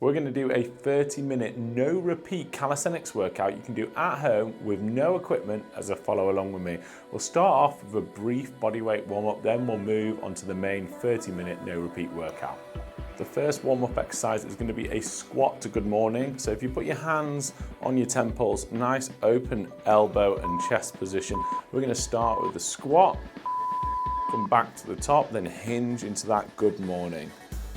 We're going to do a 30-minute no repeat calisthenics workout you can do at home with no equipment as a follow along with me. We'll start off with a brief bodyweight warm-up, then we'll move on to the main 30-minute no repeat workout. The first warm-up exercise is going to be a squat to good morning. So if you put your hands on your temples, nice open elbow and chest position, we're going to start with the squat, come back to the top, then hinge into that good morning.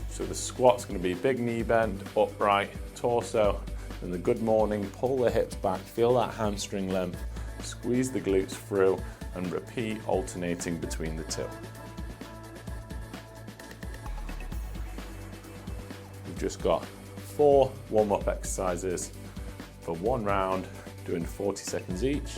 So the squat's going to be big knee bend, upright, torso, and the good morning, pull the hips back, feel that hamstring length, squeeze the glutes through, and repeat alternating between the two. We've just got 4 warm-up exercises for 1 round, doing 40 seconds each.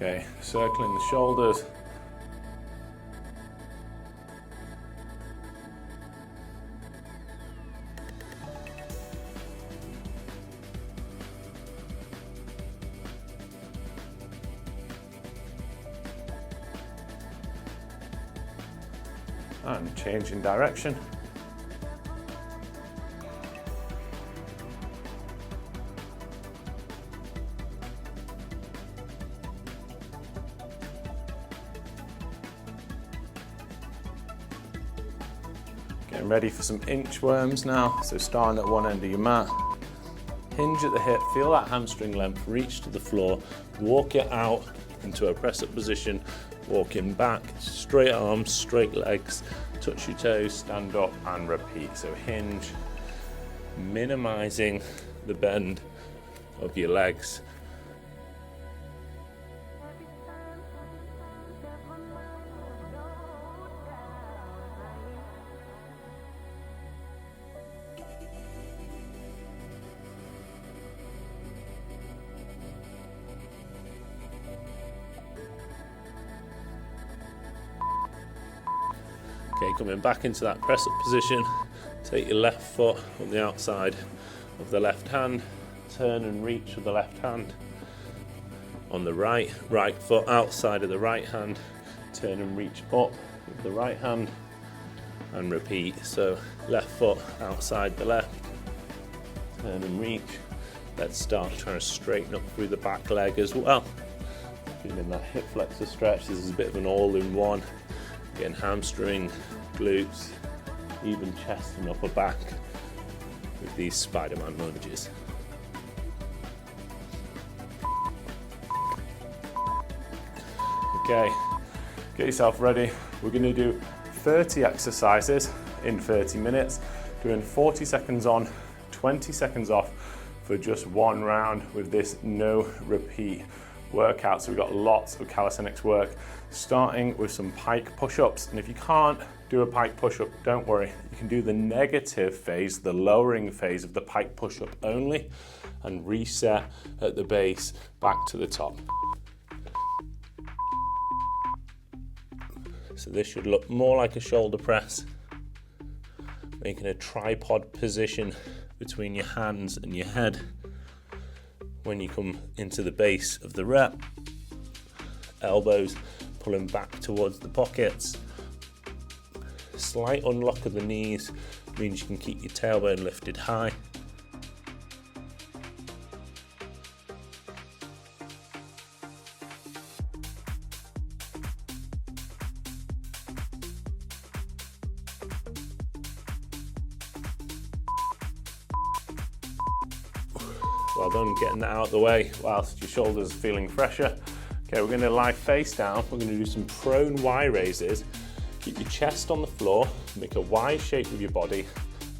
Okay, circling the shoulders. And changing direction. Getting ready for some inchworms now. So starting at one end of your mat, hinge at the hip, feel that hamstring length, reach to the floor, walk it out into a press up position, walking back, straight arms, straight legs, touch your toes, stand up and repeat. So hinge, minimizing the bend of your legs. Okay, coming back into that press up position, take your left foot on the outside of the left hand, turn and reach with the left hand. On the right foot outside of the right hand, turn and reach up with the right hand and repeat. So left foot outside the left, turn and reach. Let's start trying to straighten up through the back leg as well. Feeling that hip flexor stretch, this is a bit of an all-in-one. Getting hamstring, glutes, even chest and upper back with these Spider-Man lunges. Okay, get yourself ready. We're going to do 30 exercises in 30 minutes, doing 40 seconds on, 20 seconds off for just 1 round with this no repeat workout. So we've got lots of calisthenics work, starting with some pike push-ups. And if you can't do a pike push-up, don't worry, you can do the negative phase, the lowering phase of the pike push-up only, and reset at the base back to the top. So this should look more like a shoulder press, making a tripod position between your hands and your head. When you come into the base of the rep, elbows pulling back towards the pockets. Slight unlock of the knees means you can keep your tailbone lifted high. Well done getting that out of the way whilst your shoulders are feeling fresher. Okay, we're going to lie face down. We're going to do some prone Y raises. Keep your chest on the floor, make a Y shape with your body.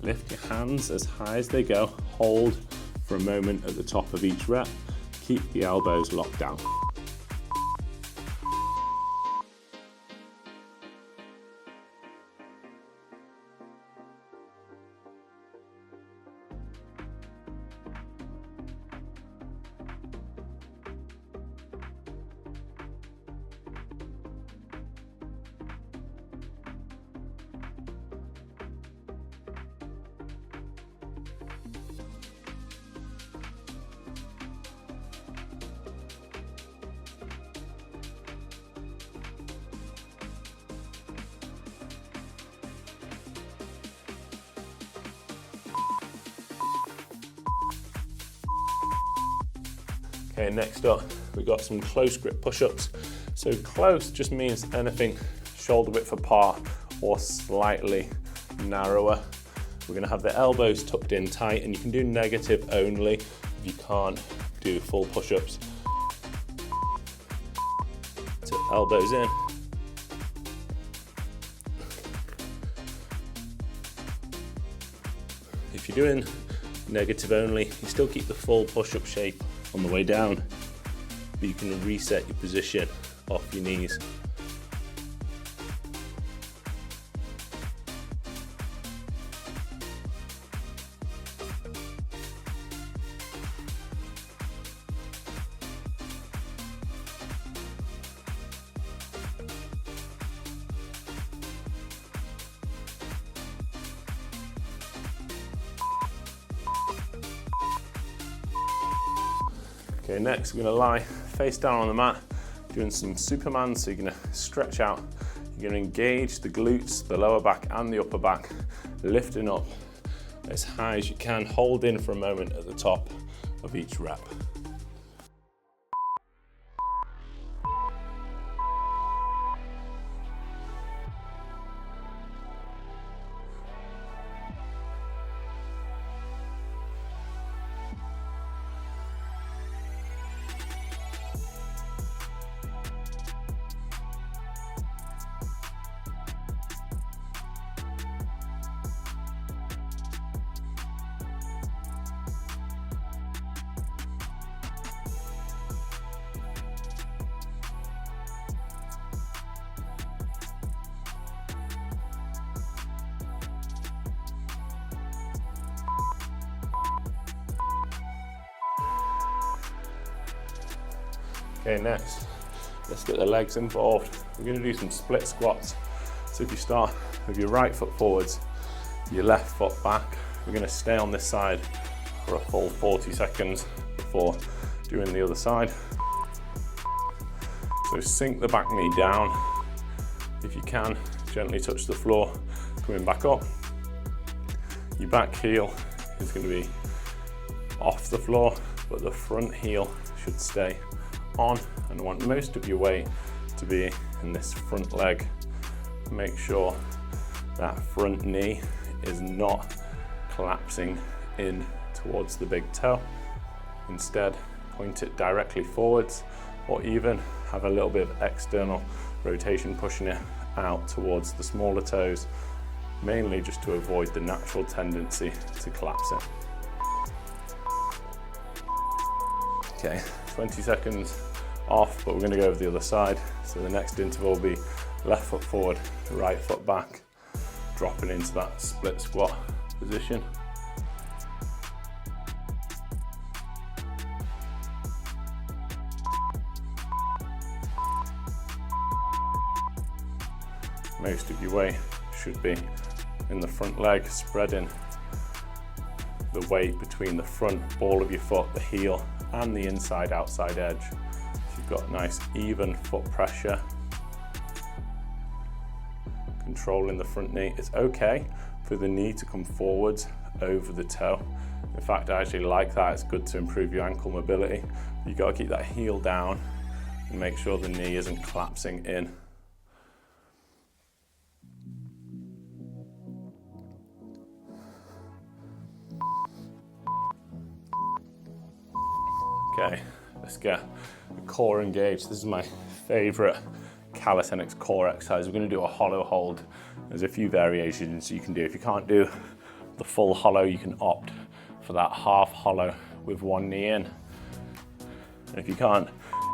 Lift your hands as high as they go. Hold for a moment at the top of each rep. Keep the elbows locked down. Okay, next up, we've got some close grip push-ups. So close just means anything shoulder width apart or slightly narrower. We're gonna have the elbows tucked in tight, and you can do negative only if you can't do full push-ups. So elbows in. If you're doing negative only, you still keep the full push-up shape on the way down, but you can reset your position off your knees. Okay, next we're going to lie face down on the mat, doing some Superman. So you're going to stretch out, you're going to engage the glutes, the lower back and the upper back, lifting up as high as you can, hold in for a moment at the top of each rep. Okay, next, let's get the legs involved. We're going to do some split squats. So if you start with your right foot forwards, your left foot back, we're going to stay on this side for a full 40 seconds before doing the other side. So sink the back knee down. If you can, gently touch the floor, coming back up. Your back heel is going to be off the floor, but the front heel should stay on, and I want most of your weight to be in this front leg. Make sure that front knee is not collapsing in towards the big toe. Instead, point it directly forwards, or even have a little bit of external rotation pushing it out towards the smaller toes, mainly just to avoid the natural tendency to collapse it. Okay, 20 seconds off, but we're going to go over the other side. So the next interval will be left foot forward, right foot back, dropping into that split squat position. Most of your weight should be in the front leg, spreading the weight between the front ball of your foot, the heel, and the inside outside edge. So you've got nice even foot pressure. Controlling the front knee. It's okay for the knee to come forwards over the toe. In fact, I actually like that. It's good to improve your ankle mobility. You've got to keep that heel down and make sure the knee isn't collapsing in. Okay, let's get the core engaged. This is my favorite calisthenics core exercise. We're going to do a hollow hold. There's a few variations you can do. If you can't do the full hollow, you can opt for that half hollow with one knee in. And if you can't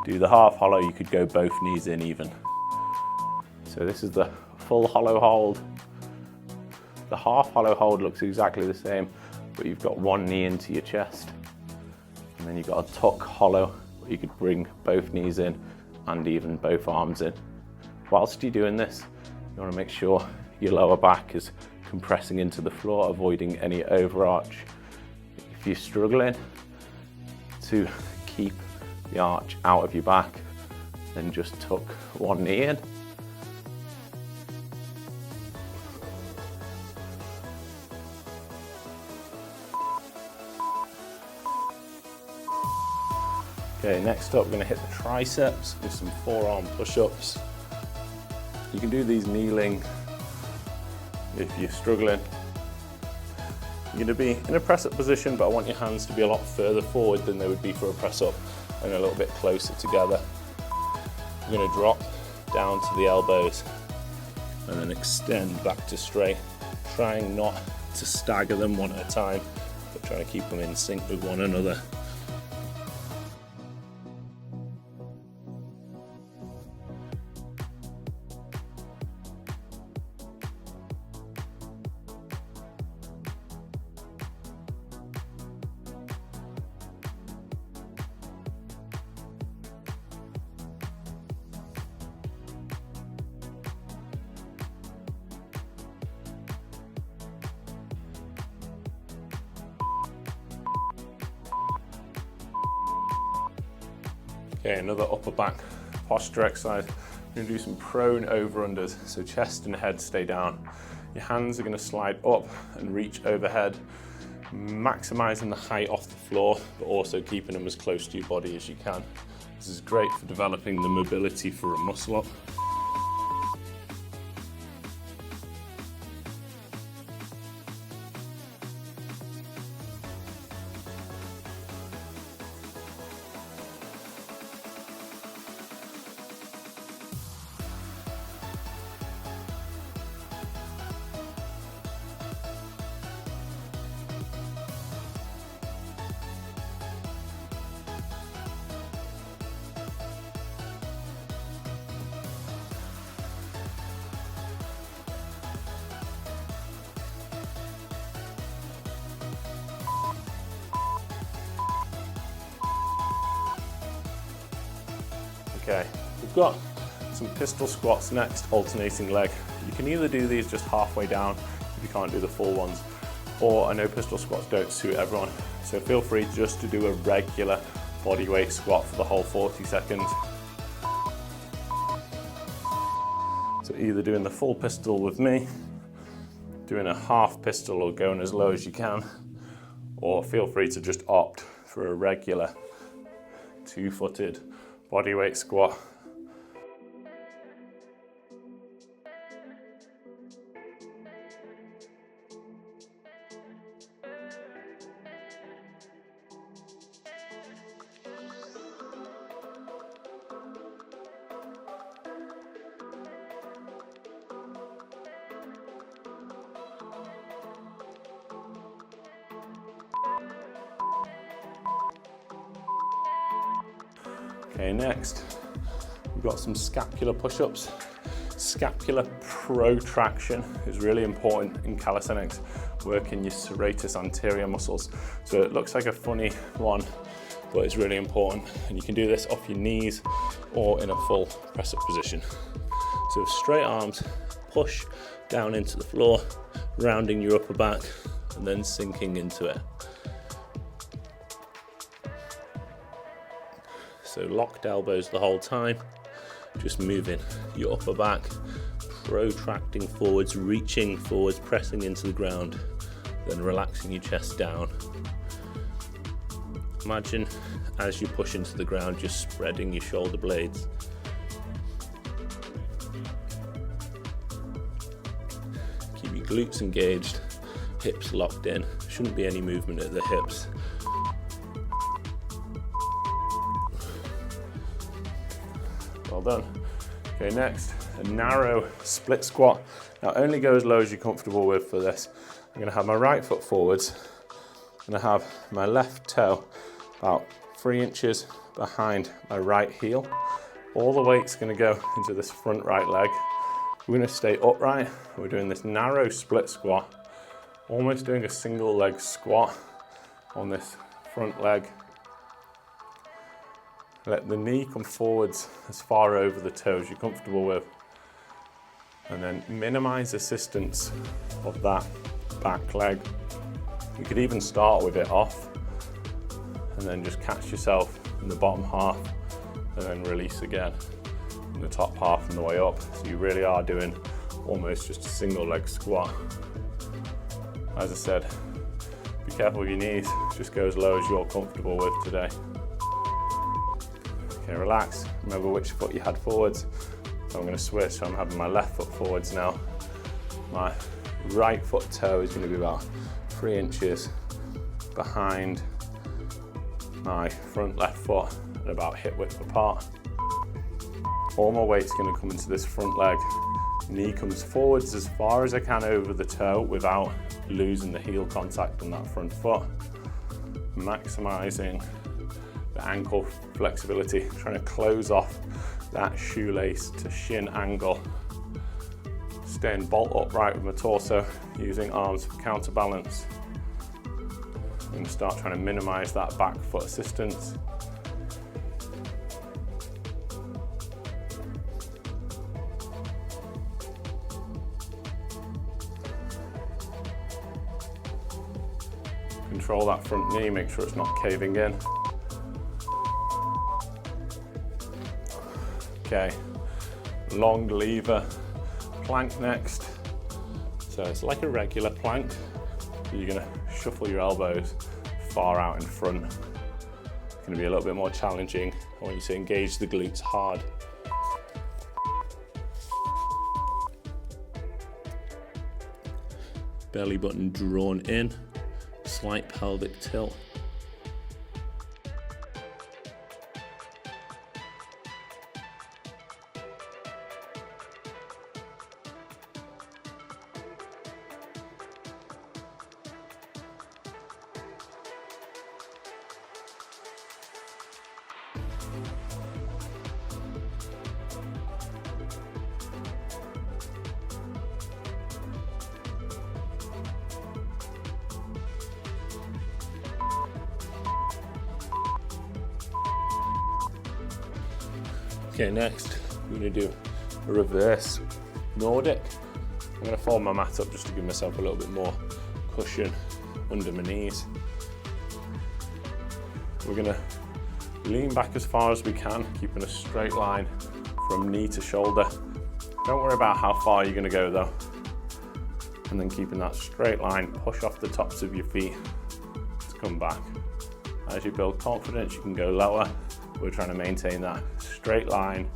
do the half hollow, you could go both knees in even. So this is the full hollow hold. The half hollow hold looks exactly the same, but you've got one knee into your chest. And then you've got a tuck hollow where you could bring both knees in and even both arms in. Whilst you're doing this, you want to make sure your lower back is compressing into the floor, avoiding any overarch. If you're struggling to keep the arch out of your back, then just tuck one knee in. Okay, next up, we're going to hit the triceps with some forearm push-ups. You can do these kneeling if you're struggling. You're going to be in a press-up position, but I want your hands to be a lot further forward than they would be for a press-up and a little bit closer together. We're going to drop down to the elbows and then extend back to straight, trying not to stagger them one at a time, but trying to keep them in sync with one another. Okay, another upper back posture exercise. We're going to do some prone over-unders, so chest and head stay down. Your hands are going to slide up and reach overhead, maximizing the height off the floor, but also keeping them as close to your body as you can. This is great for developing the mobility for a muscle up. Okay, we've got some pistol squats next, alternating leg. You can either do these just halfway down if you can't do the full ones, or I know pistol squats don't suit everyone, so feel free just to do a regular body weight squat for the whole 40 seconds. So either doing the full pistol with me, doing a half pistol or going as low as you can, or feel free to just opt for a regular two-footed bodyweight squat. Okay, next, we've got some scapular push-ups. Scapular protraction is really important in calisthenics, working your serratus anterior muscles. So it looks like a funny one, but it's really important. And you can do this off your knees or in a full press-up position. So with straight arms, push down into the floor, rounding your upper back, and then sinking into it. So locked elbows the whole time, just moving your upper back, protracting forwards, reaching forwards, pressing into the ground, then relaxing your chest down. Imagine as you push into the ground, just spreading your shoulder blades. Keep your glutes engaged, hips locked in. Shouldn't be any movement at the hips. Well done. Okay, next, a narrow split squat. Now only go as low as you're comfortable with for this. I'm gonna have my right foot forwards. I'm gonna have my left toe about 3 inches behind my right heel. All the weight's gonna go into this front right leg. We're gonna stay upright. We're doing this narrow split squat, almost doing a single leg squat on this front leg. Let the knee come forwards as far over the toe as you're comfortable with. And then minimize assistance of that back leg. You could even start with it off and then just catch yourself in the bottom half and then release again in the top half and the way up. So you really are doing almost just a single leg squat. As I said, be careful with your knees, just go as low as you're comfortable with today. Okay, relax. Remember which foot you had forwards. So I'm going to switch, so I'm having my left foot forwards now. My right foot toe is going to be about 3 inches behind my front left foot and about hip width apart. All my weight's going to come into this front leg. Knee comes forwards as far as I can over the toe without losing the heel contact on that front foot. Maximizing the ankle flexibility, trying to close off that shoelace to shin angle. Staying bolt upright with my torso, using arms for counterbalance. I'm going to start trying to minimize that back foot assistance. Control that front knee, make sure it's not caving in. Okay, long lever plank next. So it's like a regular plank, but you're gonna shuffle your elbows far out in front. It's gonna be a little bit more challenging. I want you to engage the glutes hard. Belly button drawn in, slight pelvic tilt. Okay, next we're going to do a reverse Nordic. I'm going to fold my mat up just to give myself a little bit more cushion under my knees. We're going to lean back as far as we can, keeping a straight line from knee to shoulder. Don't worry about how far you're going to go though. And then keeping that straight line, push off the tops of your feet to come back. As you build confidence, you can go lower. We're trying to maintain that straight line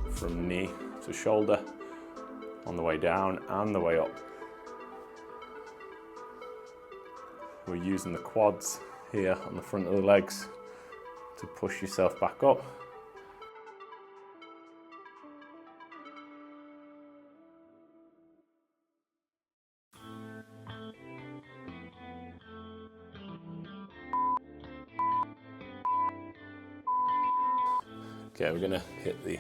from knee to shoulder on the way down and the way up. We're using the quads here on the front of the legs to push yourself back up. Okay, we're going to hit the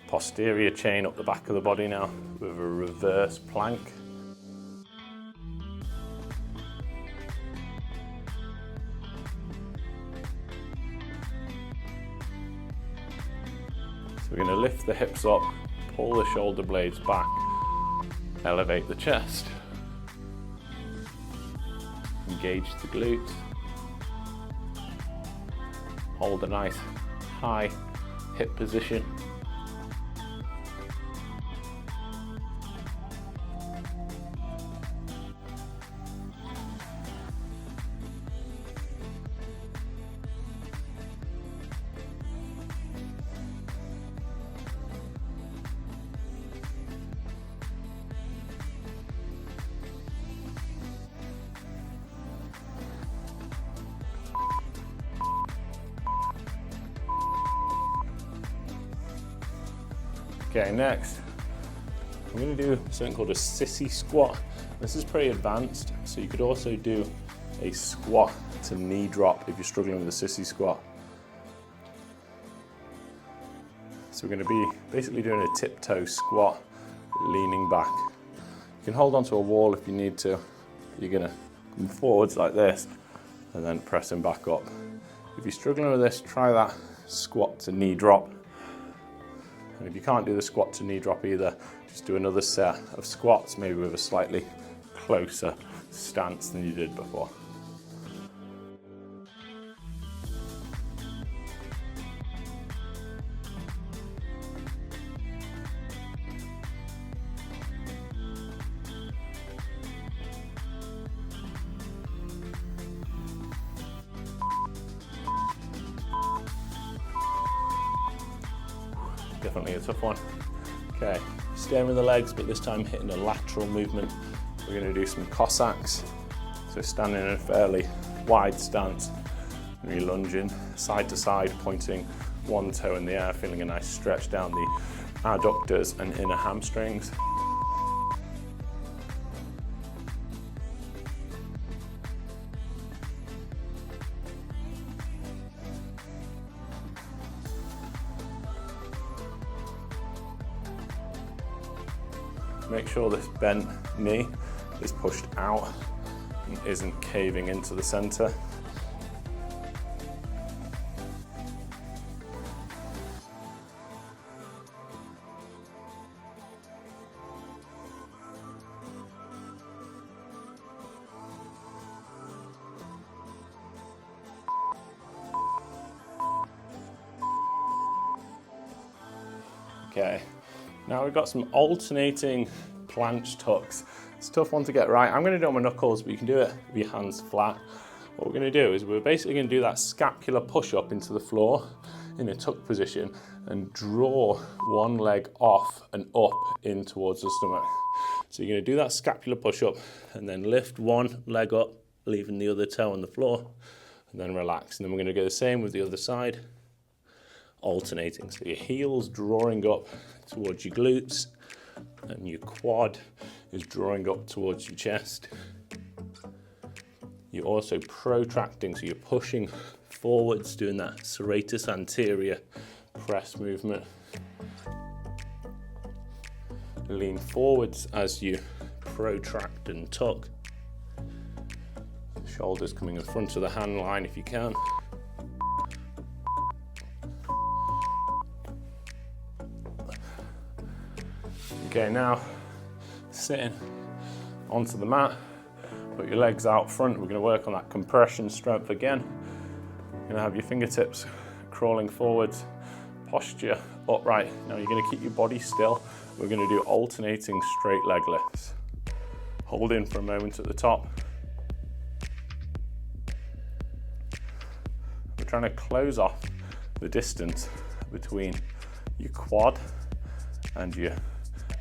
posterior chain up the back of the body now with a reverse plank. So we're going to lift the hips up, pull the shoulder blades back, elevate the chest, engage the glutes, hold a nice high hip position. Okay, next, I'm going to do something called a sissy squat. This is pretty advanced, so you could also do a squat to knee drop if you're struggling with a sissy squat. So we're going to be basically doing a tiptoe squat, leaning back. You can hold onto a wall if you need to. You're going to come forwards like this and then pressing back up. If you're struggling with this, try that squat to knee drop. And if you can't do the squat to knee drop either, just do another set of squats, maybe with a slightly closer stance than you did before. Definitely a tough one. Okay, staying with the legs, but this time hitting a lateral movement. We're going to do some Cossacks. So standing in a fairly wide stance, and you're lunging side to side, pointing one toe in the air, feeling a nice stretch down the adductors and inner hamstrings. Make sure this bent knee is pushed out and isn't caving into the center. Okay, now we've got some alternating planche tucks. It's a tough one to get right. I'm going to do it on my knuckles, but you can do it with your hands flat. What we're going to do is we're basically going to do that scapular push up into the floor in a tuck position and draw one leg off and up in towards the stomach. So you're going to do that scapular push up and then lift one leg up, leaving the other toe on the floor, and then relax. And then we're going to go the same with the other side, alternating. So your heels drawing up towards your glutes and your quad is drawing up towards your chest. You're also protracting, so you're pushing forwards, doing that serratus anterior press movement. Lean forwards as you protract and tuck. Shoulders coming in front of the hand line if you can. Okay, now sitting onto the mat, put your legs out front. We're going to work on that compression strength again. You're going to have your fingertips crawling forwards, posture upright. Now you're going to keep your body still. We're going to do alternating straight leg lifts. Hold in for a moment at the top. We're trying to close off the distance between your quad and your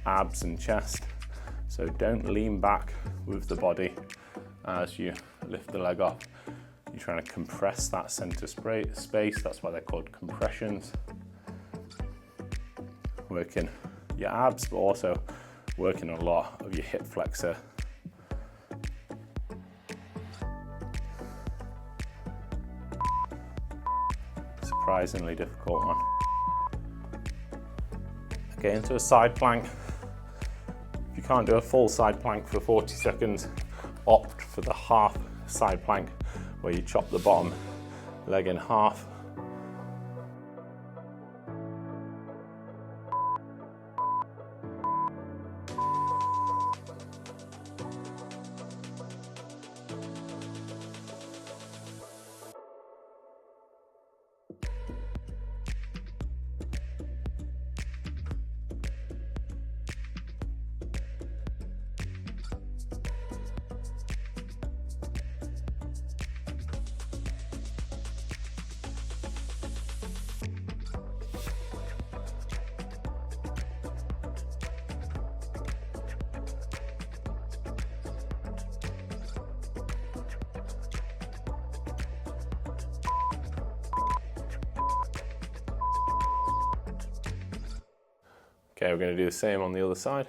abs and chest. So don't lean back with the body as you lift the leg up. You're trying to compress that center space. That's why they're called compressions. Working your abs, but also working a lot of your hip flexor. Surprisingly difficult one. Okay, into a side plank. If you can't do a full side plank for 40 seconds, opt for the half side plank where you chop the bottom leg in half. Okay, we're going to do the same on the other side.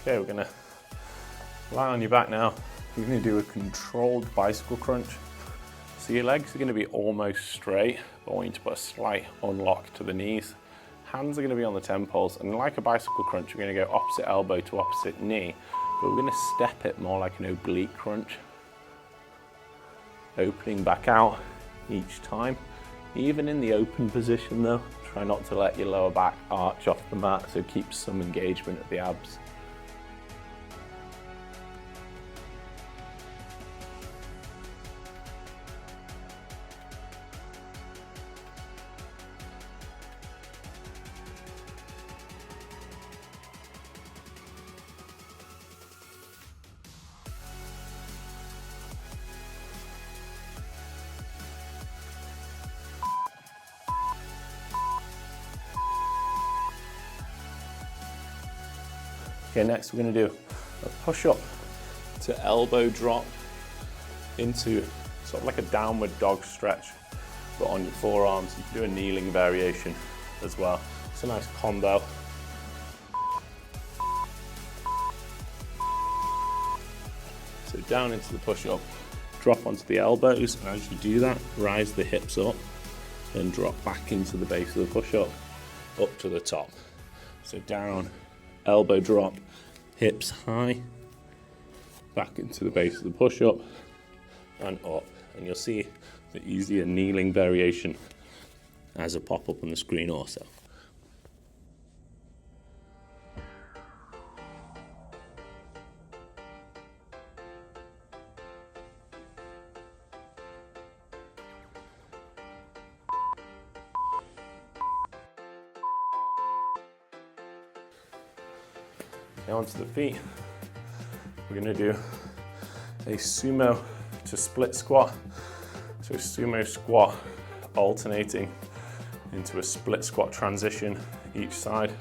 Okay, we're gonna lie on your back now. You're gonna do a controlled bicycle crunch. So your legs are gonna be almost straight, but I want you to put a slight unlock to the knees. Hands are gonna be on the temples, and like a bicycle crunch, we're gonna go opposite elbow to opposite knee, but we're gonna step it more like an oblique crunch. Opening back out each time. Even in the open position though, try not to let your lower back arch off the mat, so keep some engagement at the abs. Okay, next we're going to do a push-up to elbow drop into sort of like a downward dog stretch, but on your forearms. You can do a kneeling variation as well. It's a nice combo. So down into the push-up, drop onto the elbows, and as you do that, rise the hips up, then drop back into the base of the push-up, up to the top. So down, elbow drop, hips high, back into the base of the push-up, and up. And you'll see the easier kneeling variation as a pop-up on the screen also. Now onto the feet. We're going to do a sumo to split squat. So sumo squat alternating into a split squat transition each side.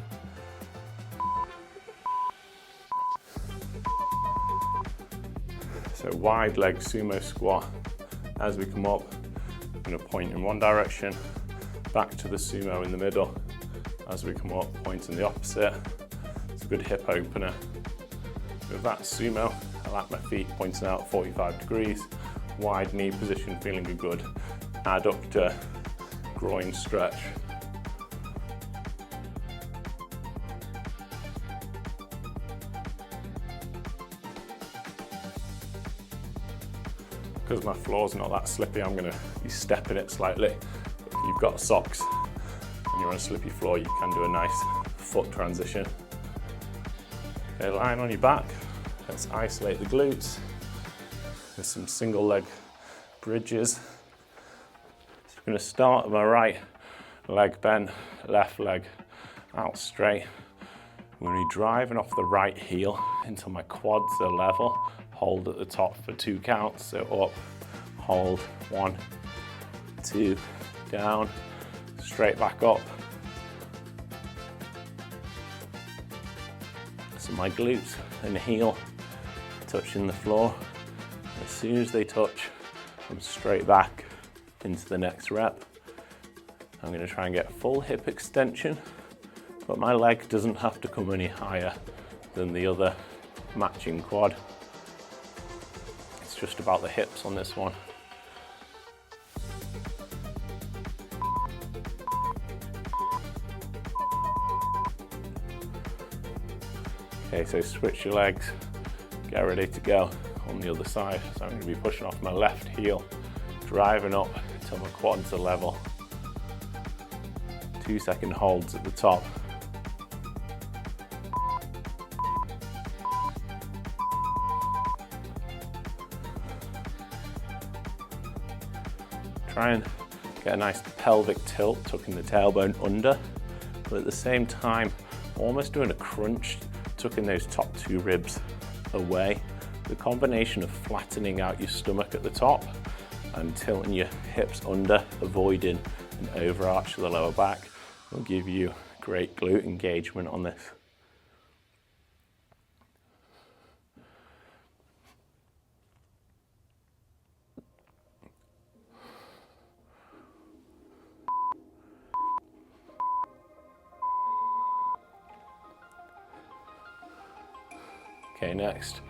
So wide leg sumo squat. As we come up, we're going to point in one direction, back to the sumo in the middle. As we come up, point in the opposite. Good hip opener. With that sumo, I like my feet pointing out 45 degrees, wide knee position, feeling a good adductor groin stretch. Because my floor's not that slippy, I'm going to be stepping it slightly. If you've got socks and you're on a slippy floor, you can do a nice foot transition. Okay, lying on your back, let's isolate the glutes. There's some single leg bridges. So I'm going to start with my right leg bent, left leg out straight. I'm going to be driving off the right heel until my quads are level. Hold at the top for 2 counts. So up, hold, 1, 2, down, straight back up. So my glutes and heel touching the floor. As soon as they touch, I'm straight back into the next rep. I'm going to try and get full hip extension, but my leg doesn't have to come any higher than the other matching quad. It's just about the hips on this one. Okay, so switch your legs, get ready to go on the other side. So I'm going to be pushing off my left heel, driving up until my quads are level. 2-second holds at the top. Try and get a nice pelvic tilt, tucking the tailbone under, but at the same time, almost doing a crunch, tucking those top 2 ribs away. The combination of flattening out your stomach at the top and tilting your hips under, avoiding an overarch of the lower back, will give you great glute engagement on this. Okay, next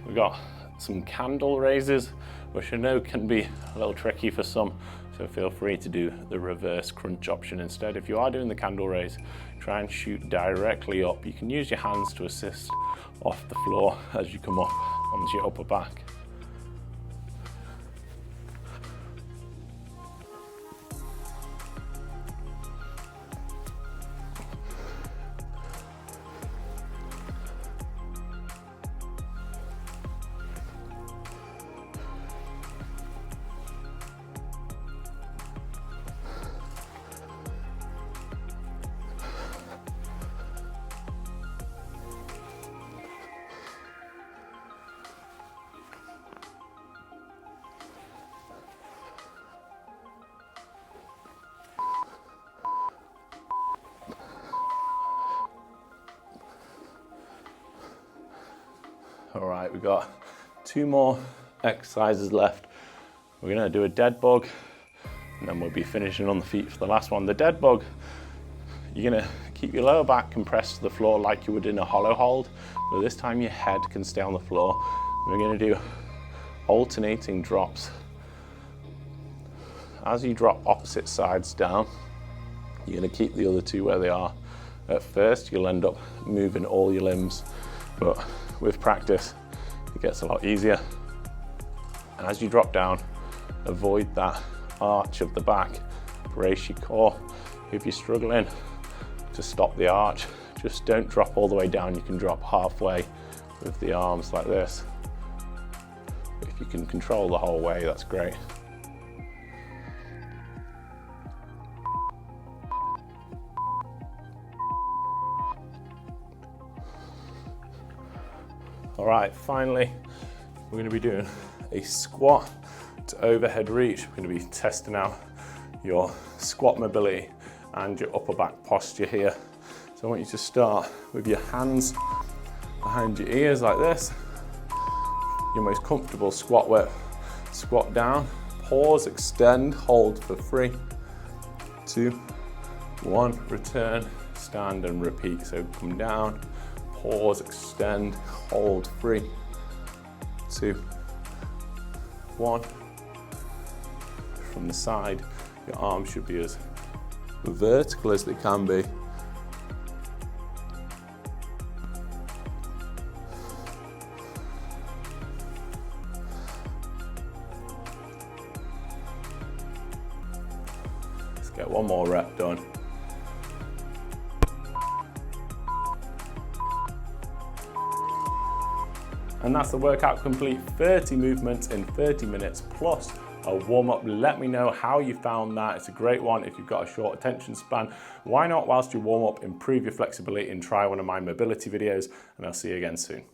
we've got some candle raises, which I know can be a little tricky for some, so feel free to do the reverse crunch option instead. If you are doing the candle raise, try and shoot directly up. You can use your hands to assist off the floor as you come up onto your upper back. All right, we've got 2 more exercises left. We're gonna do a dead bug, and then we'll be finishing on the feet for the last one. The dead bug, you're gonna keep your lower back compressed to the floor like you would in a hollow hold, but this time your head can stay on the floor. We're gonna do alternating drops. As you drop opposite sides down, you're gonna keep the other 2 where they are. At first, you'll end up moving all your limbs, but with practice, it gets a lot easier. And as you drop down, avoid that arch of the back. Brace your core. If you're struggling to stop the arch, just don't drop all the way down. You can drop halfway with the arms like this. If you can control the whole way, that's great. All right, finally, we're gonna be doing a squat to overhead reach. We're gonna be testing out your squat mobility and your upper back posture here. So I want you to start with your hands behind your ears like this. Your most comfortable squat width. Squat down, pause, extend, hold for 3, 2, 1, return, stand and repeat. So come down, pause, extend, hold, 3, 2, 1. From the side, your arms should be as vertical as they can be. Let's get 1 more rep done. And that's the workout complete. 30 movements in 30 minutes plus a warm-up. Let me know how you found that. It's a great one if you've got a short attention span. Why not, whilst you warm up, improve your flexibility and try one of my mobility videos, and I'll see you again soon.